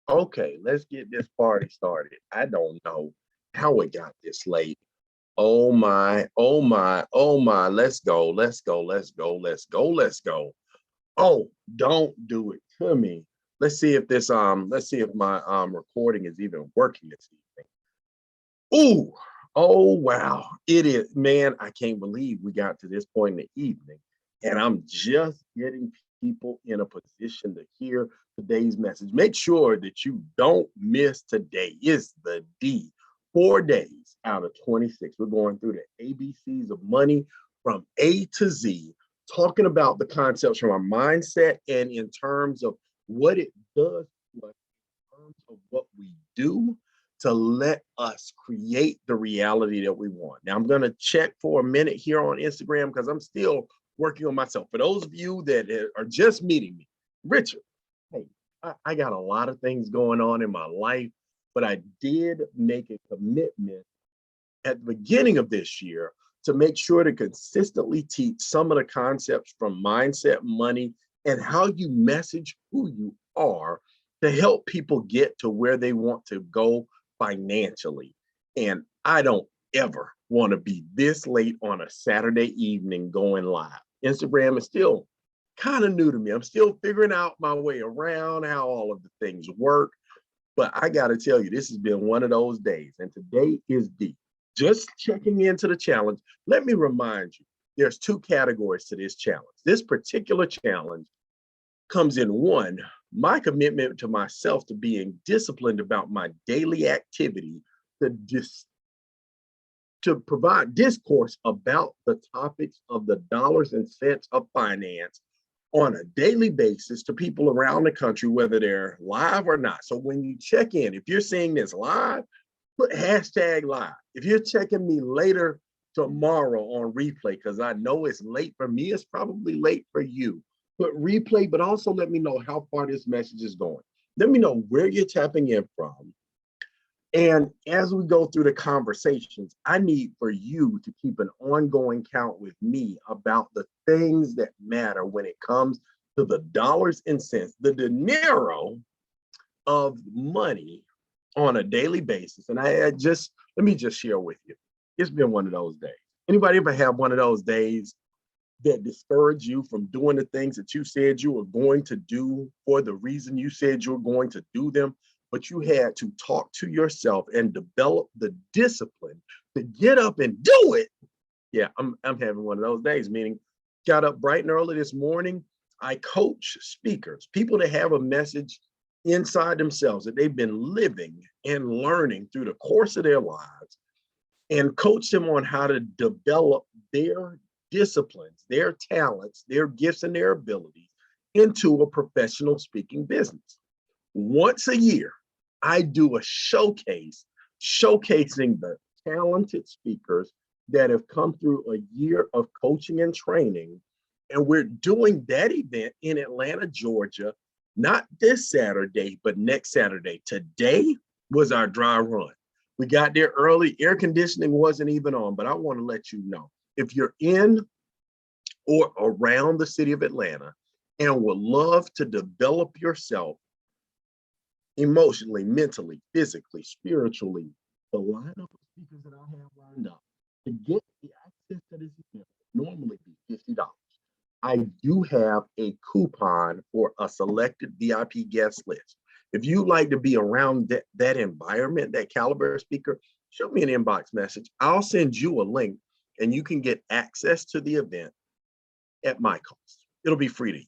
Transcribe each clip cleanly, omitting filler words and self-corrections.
Okay, let's get this party started. I don't know how it got this late. Oh my, oh my, oh my. Let's go, let's go, let's go, let's go, let's go. Oh, don't do it to me. Let's see if my recording is even working this evening. Ooh, oh wow. It is, man, I can't believe we got to this point in the evening. And I'm just getting people in a position to hear today's message. Make sure that you don't miss today. It's the D. 4 days out of 26. We're going through the ABCs of money from A to Z, talking about the concepts from our mindset and in terms of what it does to us, in terms of what we do to let us create the reality that we want. Now, I'm going to check for a minute here on Instagram because I'm still working on myself. For those of you that are just meeting me, Richard, hey, I got a lot of things going on in my life, but I did make a commitment at the beginning of this year to make sure to consistently teach some of the concepts from mindset, money, and how you message who you are to help people get to where they want to go financially. And I don't ever want to be this late on a Saturday evening going live. Instagram is still kind of new to me. I'm still figuring out my way around how all of the things work. But I got to tell you, this has been one of those days. And today is deep. Just checking into the challenge. Let me remind you, there's two categories to this challenge. This particular challenge comes in one, my commitment to myself to being disciplined about my daily activity to provide discourse about the topics of the dollars and cents of finance on a daily basis to people around the country, whether they're live or not. So when you check in, if you're seeing this live, put hashtag live. If you're checking me later tomorrow on replay, because I know it's late for me, it's probably late for you. Put replay, but also let me know how far this message is going. Let me know where you're tapping in from. And as we go through the conversations, I need for you to keep an ongoing count with me about the things that matter when it comes to the dollars and cents, the dinero of money on a daily basis. And let me just share with you. It's been one of those days. Anybody ever have one of those days that discourage you from doing the things that you said you were going to do for the reason you said you were going to do them, but you had to talk to yourself and develop the discipline to get up and do it? Yeah, I'm having one of those days, meaning got up bright and early this morning. I coach speakers, people that have a message inside themselves that they've been living and learning through the course of their lives, and coach them on how to develop their disciplines, their talents, their gifts, and their abilities into a professional speaking business. Once a year, I do a showcase showcasing the talented speakers that have come through a year of coaching and training. And we're doing that event in Atlanta, Georgia, not this Saturday, but next Saturday. Today was our dry run. We got there early. Air conditioning wasn't even on, but I want to let you know, if you're in or around the city of Atlanta and would love to develop yourself emotionally, mentally, physically, spiritually, the lineup of speakers that I have lined up to get the access to this event would normally be $50. I do have a coupon for a selected VIP guest list. If you like to be around that environment, that caliber of speaker, shoot me an inbox message. I'll send you a link and you can get access to the event at my cost. It'll be free to you.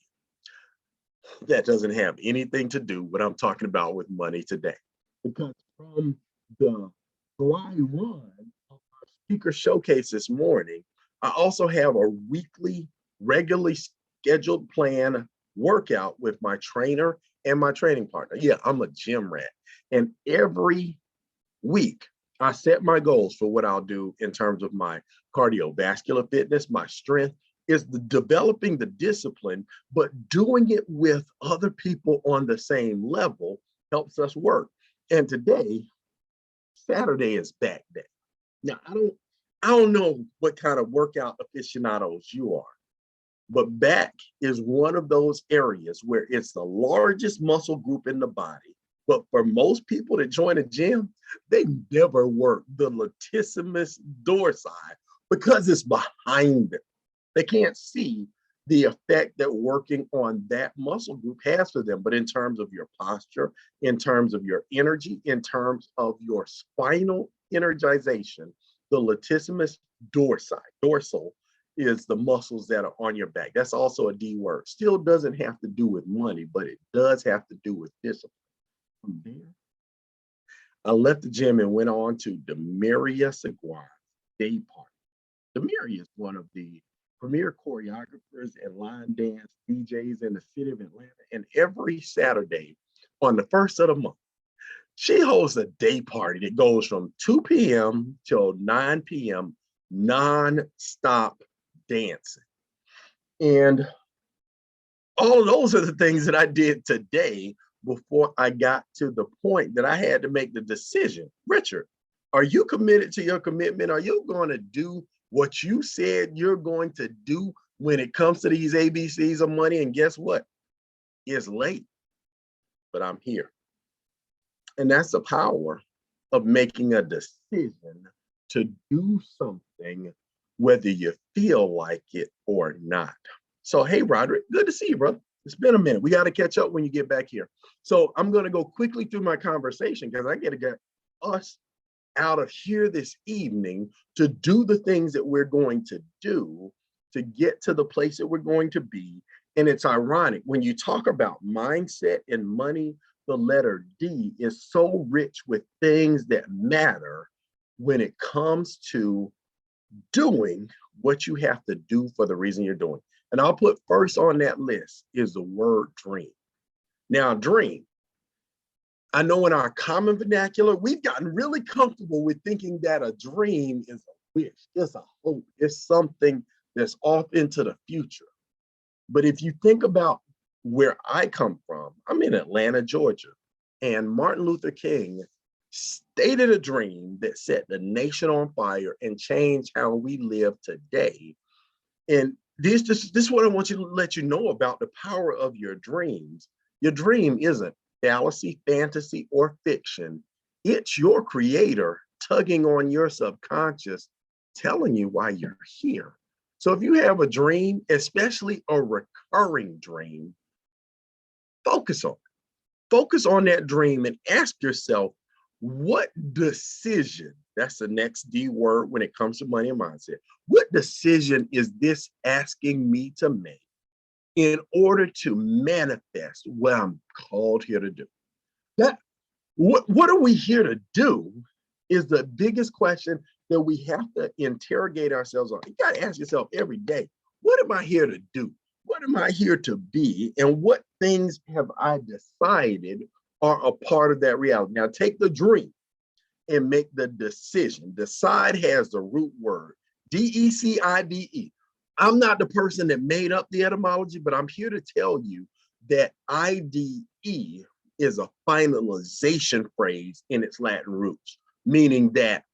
That doesn't have anything to do with what I'm talking about with money today. Because from the dry run of our speaker showcase this morning, I also have a weekly, regularly scheduled plan workout with my trainer and my training partner. Yeah, I'm a gym rat. And every week, I set my goals for what I'll do in terms of my cardiovascular fitness, my strength, is developing the discipline, but doing it with other people on the same level helps us work. And today, Saturday is back day. Now, I don't know what kind of workout aficionados you are, but back is one of those areas where it's the largest muscle group in the body. But for most people that join a gym, they never work the latissimus dorsi because it's behind them. They can't see the effect that working on that muscle group has for them. But in terms of your posture, in terms of your energy, in terms of your spinal energization, the latissimus dorsal, is the muscles that are on your back. That's also a D word. Still doesn't have to do with money, but it does have to do with discipline. From there, I left the gym and went on to Demerias day party. Demerias is one of the premier choreographers and line dance DJs in the city of Atlanta. And every Saturday on the first of the month, she hosts a day party that goes from 2 p.m. till 9 p.m. non-stop dancing. And all of those are the things that I did today before I got to the point that I had to make the decision. Richard, are you committed to your commitment? Are you going to do what you said you're going to do when it comes to these ABCs of money? And guess what? It's late, but I'm here. And that's the power of making a decision to do something, whether you feel like it or not. So, hey, Roderick, good to see you, brother. It's been a minute. We got to catch up when you get back here. So I'm going to go quickly through my conversation because I got to get us out of here this evening to do the things that we're going to do to get to the place that we're going to be. And it's ironic when you talk about mindset and money, the letter D is so rich with things that matter when it comes to doing what you have to do for the reason you're doing. And I'll put first on that list is the word dream. Now, dream. I know in our common vernacular, we've gotten really comfortable with thinking that a dream is a wish, it's a hope, it's something that's off into the future. But if you think about where I come from, I'm in Atlanta, Georgia, and Martin Luther King stated a dream that set the nation on fire and changed how we live today. And this is what I want you to let you know about the power of your dreams. Your dream isn't fallacy, fantasy, or fiction. It's your creator tugging on your subconscious, telling you why you're here. So if you have a dream, especially a recurring dream, focus on it. Focus on that dream and ask yourself, what decision, that's the next D word when it comes to money and mindset, what decision is this asking me to make in order to manifest what I'm called here to do? That what are we here to do is the biggest question that we have to interrogate ourselves on. You got to ask yourself every day, what am I here to do? What am I here to be? And what things have I decided are a part of that reality? Now take the dream and make the decision. Decide has the root word, D-E-C-I-D-E. I'm not the person that made up the etymology, but I'm here to tell you that I-D-E is a finalization phrase in its Latin roots, meaning that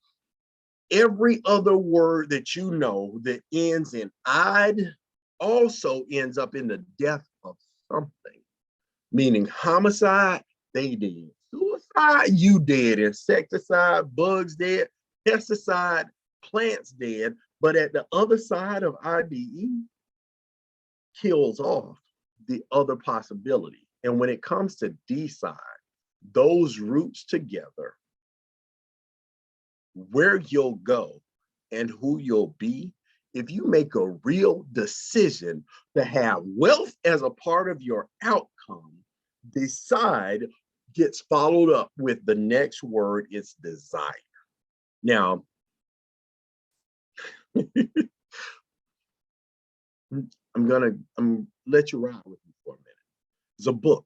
every other word that you know that ends in "id" also ends up in the death of something, meaning homicide, they did. Suicide, you dead. Insecticide, bugs dead. Pesticide, plants dead. But at the other side of IDE, kills off the other possibility. And when it comes to decide, those roots together, where you'll go and who you'll be, if you make a real decision to have wealth as a part of your outcome, decide gets followed up with the next word, it's desire. Now, I'm gonna let you ride with me for a minute. It's a book,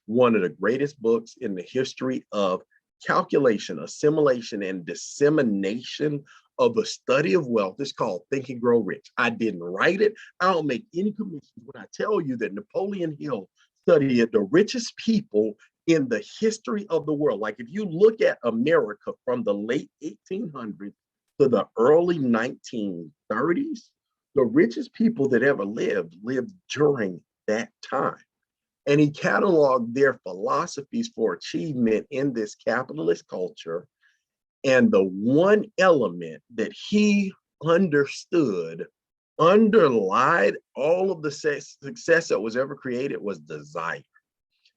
one of the greatest books in the history of calculation, assimilation, and dissemination of the study of wealth. It's called Think and Grow Rich. I didn't write it. I don't make any commissions when I tell you that Napoleon Hill studied the richest people in the history of the world. Like if you look at America from the late 1800s to the early 1930s, the richest people that ever lived during that time. And he cataloged their philosophies for achievement in this capitalist culture. And the one element that he understood underlied all of the success that was ever created was desire.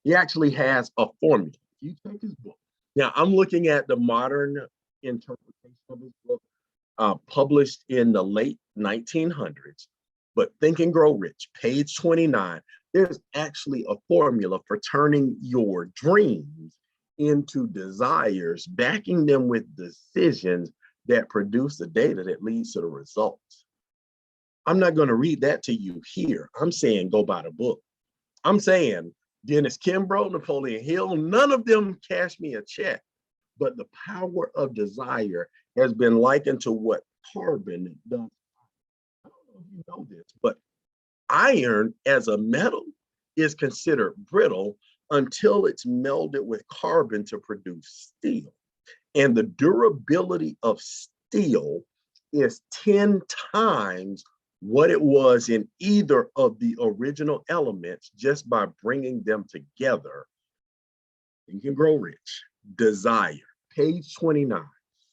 He actually has a formula. You take his book. Now, I'm looking at the modern interpretation of his book, published in the late 1900s. But Think and Grow Rich, page 29, there's actually a formula for turning your dreams into desires, backing them with decisions that produce the data that leads to the results. I'm not going to read that to you here. I'm saying go buy the book. I'm saying Dennis Kimbrough, Napoleon Hill, none of them cash me a check. But the power of desire has been likened to what carbon does. I don't know if you know this, but iron as a metal is considered brittle until it's melded with carbon to produce steel. And the durability of steel is 10 times what it was in either of the original elements just by bringing them together. You can grow rich. Desire, page 29,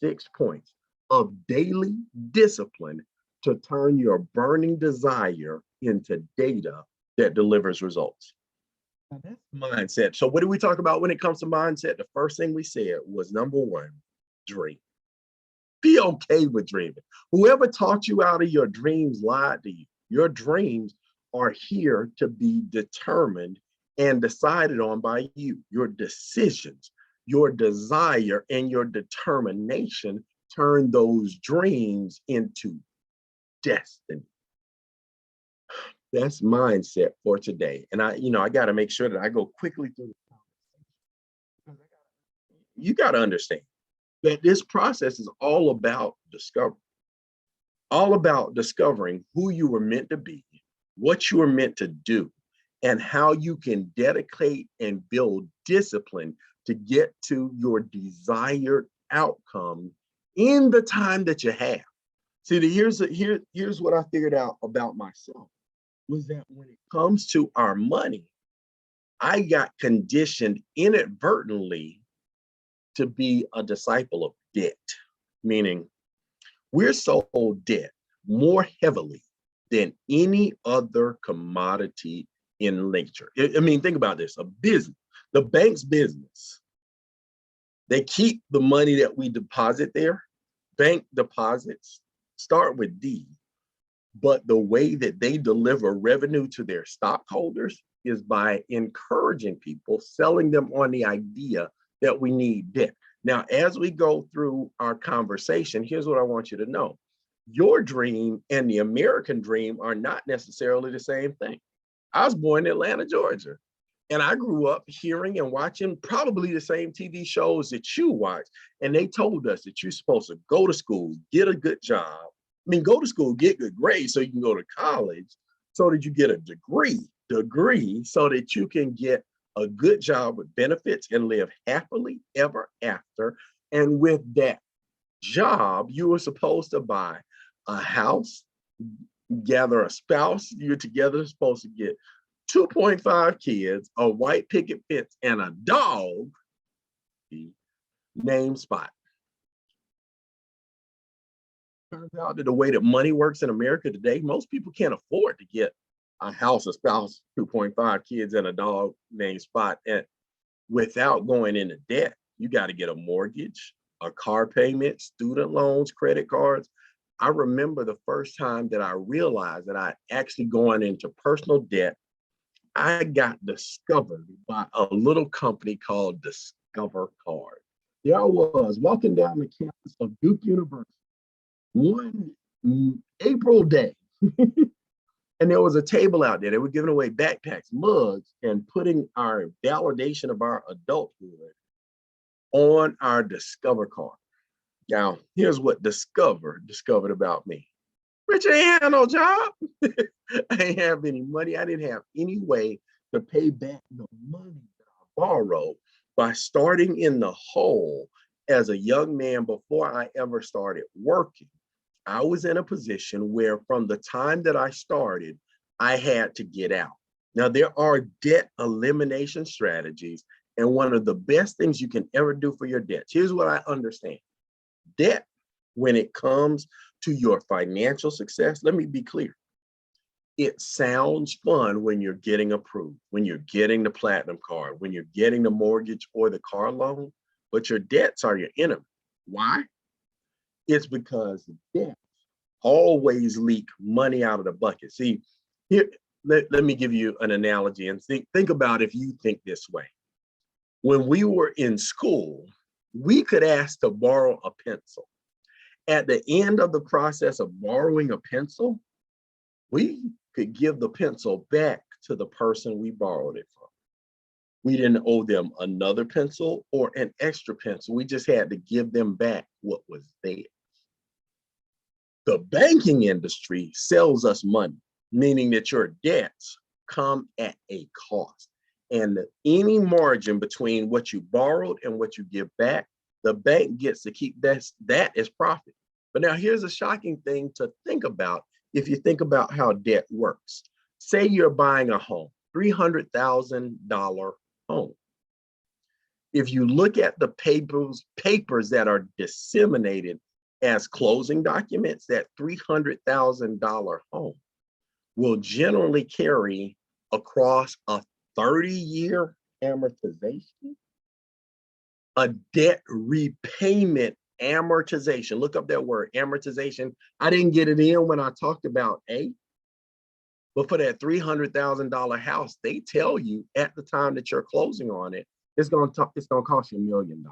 6 points of daily discipline to turn your burning desire into data that delivers results. Now that's mindset. So what do we talk about when it comes to mindset? The first thing we said was number one, dream. Be okay with dreaming. Whoever talked you out of your dreams lied to you. Your dreams are here to be determined and decided on by you. Your decisions, your desire, and your determination turn those dreams into destiny. That's mindset for today. And I got to make sure that I go quickly through the conversation. You got to understand that this process is all about discovery, all about discovering who you were meant to be, what you were meant to do, and how you can dedicate and build discipline to get to your desired outcome in the time that you have. See, here's what I figured out about myself, was that when it comes to our money, I got conditioned inadvertently to be a disciple of debt, meaning we're sold debt more heavily than any other commodity in nature. I mean, think about this, a business, the bank's business. They keep the money that we deposit there. Bank deposits start with D, but the way that they deliver revenue to their stockholders is by encouraging people, selling them on the idea that we need debt. Now, as we go through our conversation, here's what I want you to know. Your dream and the American dream are not necessarily the same thing. I was born in Atlanta, Georgia, and I grew up hearing and watching probably the same TV shows that you watch. And they told us that you're supposed to go to school, get a good job. I mean, go to school, get good grades so you can go to college, so that you get a degree so that you can get a good job with benefits and live happily ever after. And with that job, you were supposed to buy a house, gather a spouse, you're together supposed to get 2.5 kids, a white picket fence, and a dog named Spot. Turns out that the way that money works in America today, most people can't afford to get a house, a spouse, 2.5 kids, and a dog named Spot, and without going into debt. You got to get a mortgage, a car payment, student loans, credit cards. I remember the first time that I realized that I'd actually gone into personal debt. I got discovered by a little company called Discover Card. There I was walking down the campus of Duke University one April day. And there was a table out there. They were giving away backpacks, mugs, and putting our validation of our adulthood on our Discover card. Now, here's what Discover discovered about me. Rich, I ain't had no job. I ain't have any money. I didn't have any way to pay back the money that I borrowed by starting in the hole as a young man before I ever started working. I was in a position where from the time that I started, I had to get out. Now, there are debt elimination strategies, and one of the best things you can ever do for your debts. Here's what I understand. Debt, when it comes to your financial success, let me be clear. It sounds fun when you're getting approved, when you're getting the platinum card, when you're getting the mortgage or the car loan, but your debts are your enemy. Why? It's because debts always leak money out of the bucket. See, here, let me give you an analogy and think about if you think this way. When we were in school, we could ask to borrow a pencil. At the end of the process of borrowing a pencil, we could give the pencil back to the person we borrowed it from. We didn't owe them another pencil or an extra pencil. We just had to give them back what was theirs. The banking industry sells us money, meaning that your debts come at a cost. And any margin between what you borrowed and what you give back, the bank gets to keep that as profit. But now here's a shocking thing to think about if you think about how debt works. Say you're buying a home, $300,000 home. If you look at the papers that are disseminated as closing documents, that $300,000 home will generally carry across a 30-year amortization, a debt repayment amortization. Look up that word, amortization. I didn't get it in when I talked about A, but for that $300,000 house, they tell you at the time that you're closing on it, it's going to cost you $1 million.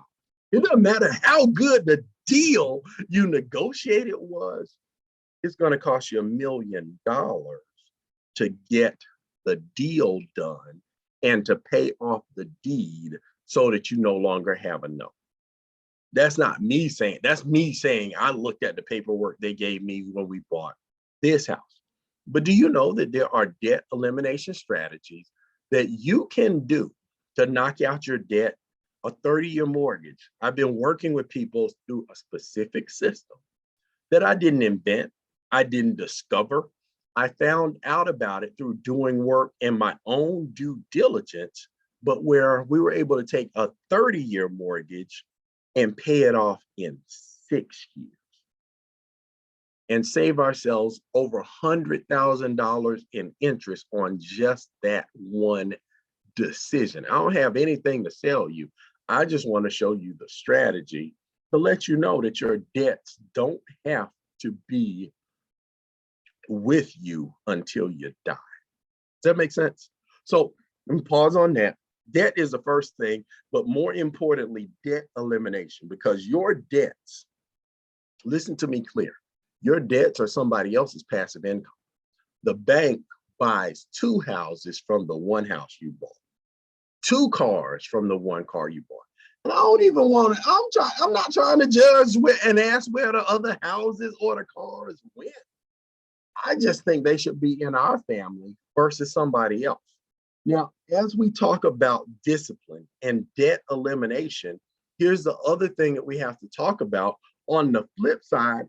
It doesn't matter how good the deal you negotiated was, it's going to cost you $1 million to get the deal done and to pay off the deed so that you no longer have a note. That's not me saying, that's me saying I looked at the paperwork they gave me when we bought this house. But do you know that there are debt elimination strategies that you can do to knock out your debt? A 30-year mortgage. I've been working with people through a specific system that I didn't invent, I didn't discover. I found out about it through doing work in my own due diligence, but where we were able to take a 30-year mortgage and pay it off in 6 years and save ourselves over $100,000 in interest on just that one decision. I don't have anything to sell you. I just want to show you the strategy to let you know that your debts don't have to be with you until you die. Does that make sense? So let me pause on that. Debt is the first thing, but more importantly, debt elimination, because your debts, listen to me clear, your debts are somebody else's passive income. The bank buys 2 houses from the one house you bought, 2 cars from the one car you bought. And I don't even want to, I'm not trying to judge and ask where the other houses or the cars went. I just think they should be in our family versus somebody else. Now, as we talk about discipline and debt elimination, here's the other thing that we have to talk about. On the flip side,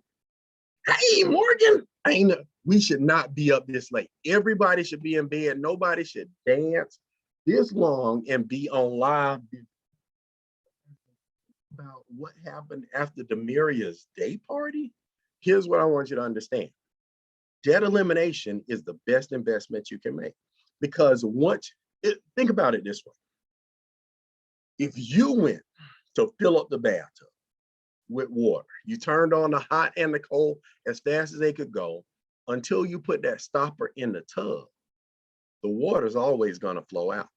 hey, Morgan, we should not be up this late. Everybody should be in bed. Nobody should dance this long and be on live about what happened after Demerias' day party. Here's what I want you to understand. Debt elimination is the best investment you can make, because think about it this way. If you went to fill up the bathtub with water, you turned on the hot and the cold as fast as they could go until you put that stopper in the tub, the water's always going to flow out.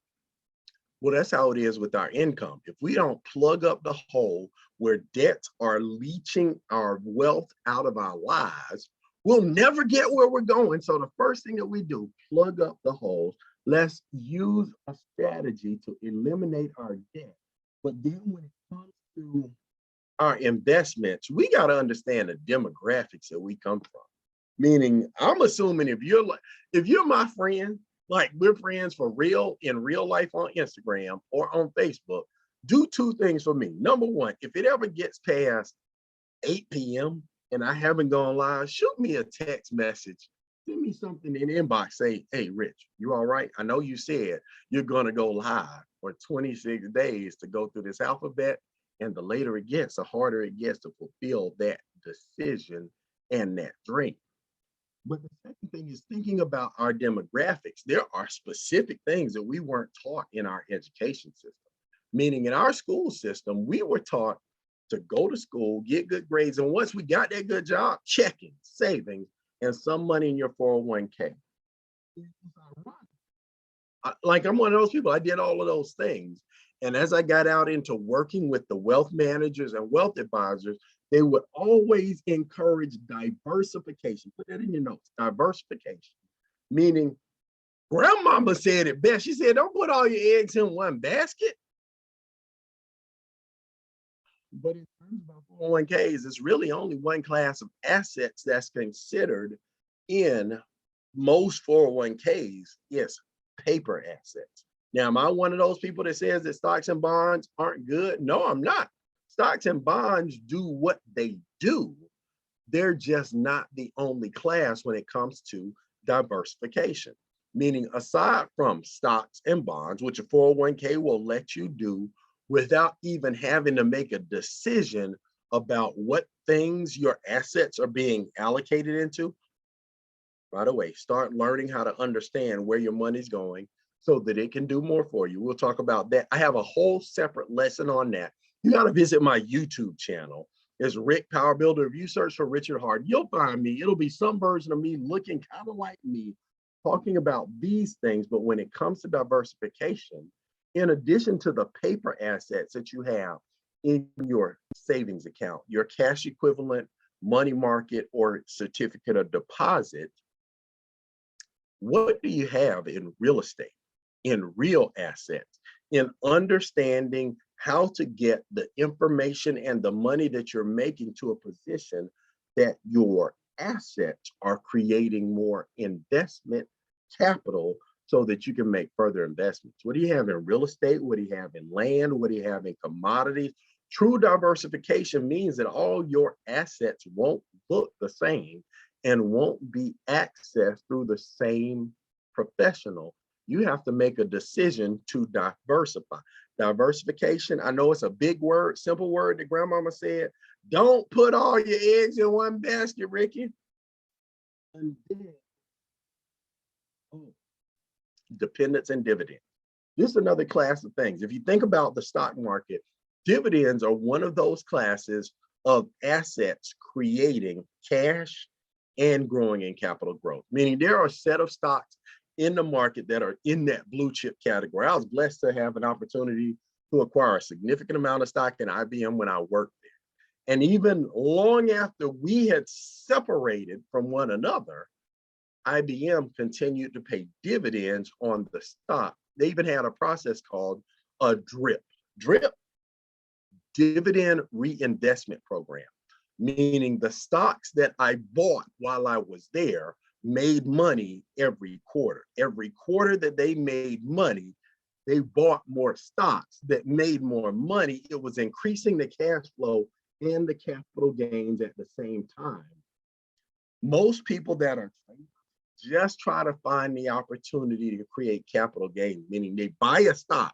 Well, that's how it is with our income. If we don't plug up the hole where debts are leaching our wealth out of our lives, we'll never get where we're going. So the first thing that we do, plug up the holes. Let's use a strategy to eliminate our debt. But then when it comes to our investments, we got to understand the demographics that we come from. Meaning, I'm assuming if you're my friend, like we're friends for real in real life on Instagram or on Facebook, do 2 things for me. Number 1, if it ever gets past 8 p.m. and I haven't gone live, shoot me a text message send me something in the inbox. Say, hey, Rich, you all right? I know you said you're going to go live for 26 days to go through this alphabet. And the later it gets, the harder it gets to fulfill that decision and that dream. But the second thing is thinking about our demographics. There are specific things that we weren't taught in our education system. Meaning in our school system, we were taught to go to school, get good grades, and once we got that good job, checking, savings, and some money in your 401k. Like I'm one of those people, I did all of those things. And as I got out into working with the wealth managers and wealth advisors, they would always encourage diversification. Put that in your notes, diversification. Meaning, grandmama said it best. She said, don't put all your eggs in one basket. But in terms of 401ks, it's really only one class of assets that's considered in most 401ks. It's paper assets. Now, am I one of those people that says that stocks and bonds aren't good? No, I'm not. Stocks and bonds do what they do. They're just not the only class when it comes to diversification. Meaning, aside from stocks and bonds, which a 401k will let you do without even having to make a decision about what things your assets are being allocated into, right away, start learning how to understand where your money's going so that it can do more for you. We'll talk about that. I have a whole separate lesson on that. You got to visit my YouTube channel. It's Rick Power Builder. If you search for Richard Hardon, you'll find me. It'll be some version of me looking kind of like me, talking about these things. But when it comes to diversification, in addition to the paper assets that you have in your savings account, your cash equivalent, money market, or certificate of deposit, what do you have in real estate, in real assets, in understanding how to get the information and the money that you're making to a position that your assets are creating more investment capital so that you can make further investments? What do you have in real estate? What do you have in land? What do you have in commodities? True diversification means that all your assets won't look the same and won't be accessed through the same professional. You have to make a decision to diversify. Diversification, I know it's a big word, simple word that grandmama said. Don't put all your eggs in one basket, Ricky. And then, dependents and dividends. This is another class of things. If you think about the stock market, dividends are one of those classes of assets creating cash and growing in capital growth, meaning there are a set of stocks in the market that are in that blue chip category. I was blessed to have an opportunity to acquire a significant amount of stock in IBM when I worked there. And even long after we had separated from one another, IBM continued to pay dividends on the stock. They even had a process called a DRIP. DRIP, dividend reinvestment program, meaning the stocks that I bought while I was there made money every quarter. Every quarter that they made money, they bought more stocks that made more money. It was increasing the cash flow and the capital gains at the same time. Most people that are traders just try to find the opportunity to create capital gains, meaning they buy a stock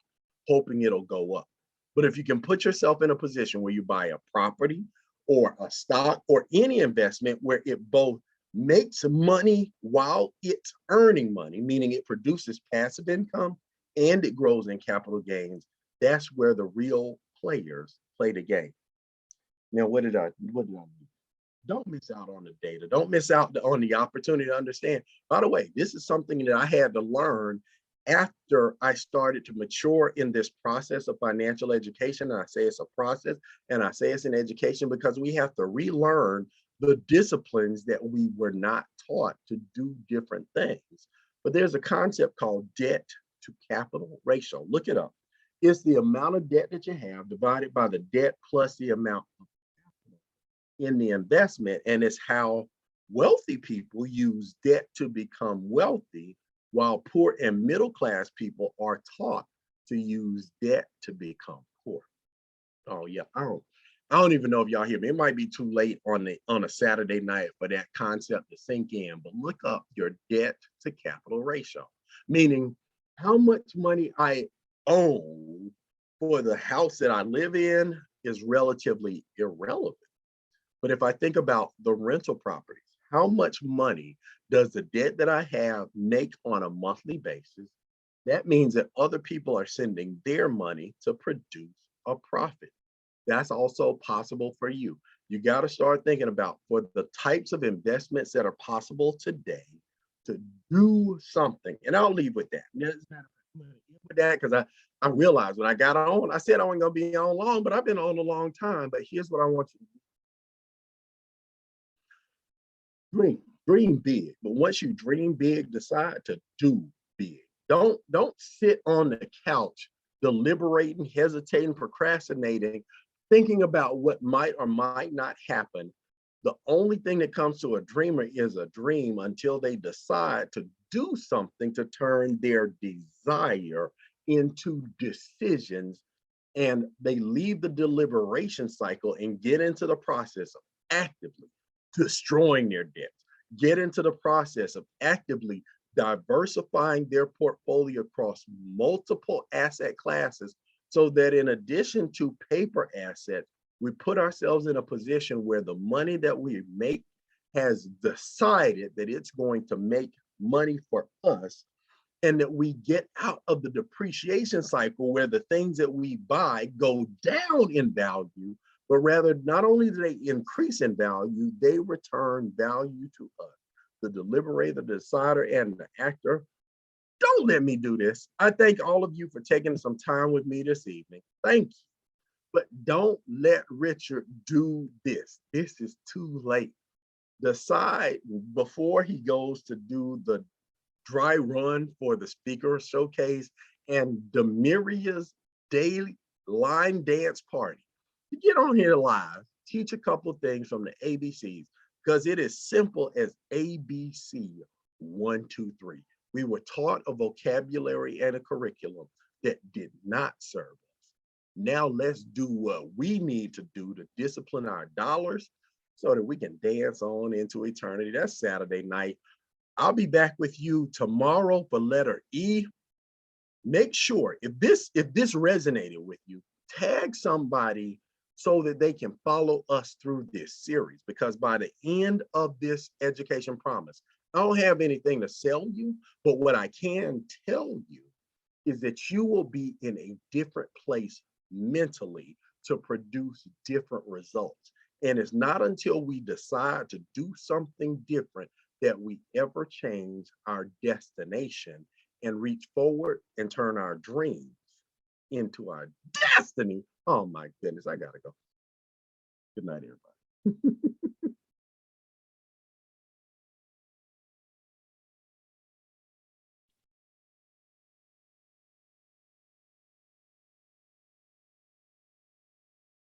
hoping it'll go up. But if you can put yourself in a position where you buy a property or a stock or any investment where it both makes money while it's earning money, meaning it produces passive income and it grows in capital gains, that's where the real players play the game. Now, what did I do? Don't miss out on the data. Don't miss out on the opportunity to understand. By the way, this is something that I had to learn after I started to mature in this process of financial education. And I say it's a process and I say it's an education because we have to relearn the disciplines that we were not taught to do different things. But there's a concept called debt to capital ratio. Look it up. It's the amount of debt that you have divided by the debt plus the amount of capital in the investment. And it's how wealthy people use debt to become wealthy, while poor and middle class people are taught to use debt to become poor. Oh yeah, I don't even know if y'all hear me. It might be too late on a Saturday night for that concept to sink in, but look up your debt to capital ratio, meaning how much money I own for the house that I live in is relatively irrelevant. But if I think about the rental properties, how much money does the debt that I have make on a monthly basis? That means that other people are sending their money to produce a profit. That's also possible for you. You got to start thinking about for the types of investments that are possible today to do something. And I'll leave with that. With that, because I realized when I got on, I said I wasn't going to be on long, but I've been on a long time. But here's what I want you to dream big. But once you dream big, decide to do big. Don't sit on the couch deliberating, hesitating, procrastinating, thinking about what might or might not happen. The only thing that comes to a dreamer is a dream until they decide to do something to turn their desire into decisions, and they leave the deliberation cycle and get into the process of actively destroying their debts, get into the process of actively diversifying their portfolio across multiple asset classes so that in addition to paper assets, we put ourselves in a position where the money that we make has decided that it's going to make money for us, and that we get out of the depreciation cycle where the things that we buy go down in value, but rather not only do they increase in value, they return value to us. The deliberator, the decider, and the actor. Don't let me do this. I thank all of you for taking some time with me this evening. Thank you. But don't let Richard do this. This is too late. Decide before he goes to do the dry run for the speaker showcase and Demerias daily line dance party. You get on here live, teach a couple of things from the ABCs, because it is simple as ABC 1, 2, 3. We were taught a vocabulary and a curriculum that did not serve us. Now let's do what we need to do to discipline our dollars so that we can dance on into eternity. That's Saturday night. I'll be back with you tomorrow for letter E. Make sure if this resonated with you, tag somebody so that they can follow us through this series, because by the end of this education promise, I don't have anything to sell you, but what I can tell you is that you will be in a different place mentally to produce different results. And it's not until we decide to do something different that we ever change our destination and reach forward and turn our dreams into our destiny. Oh my goodness, I gotta go. Good night, everybody.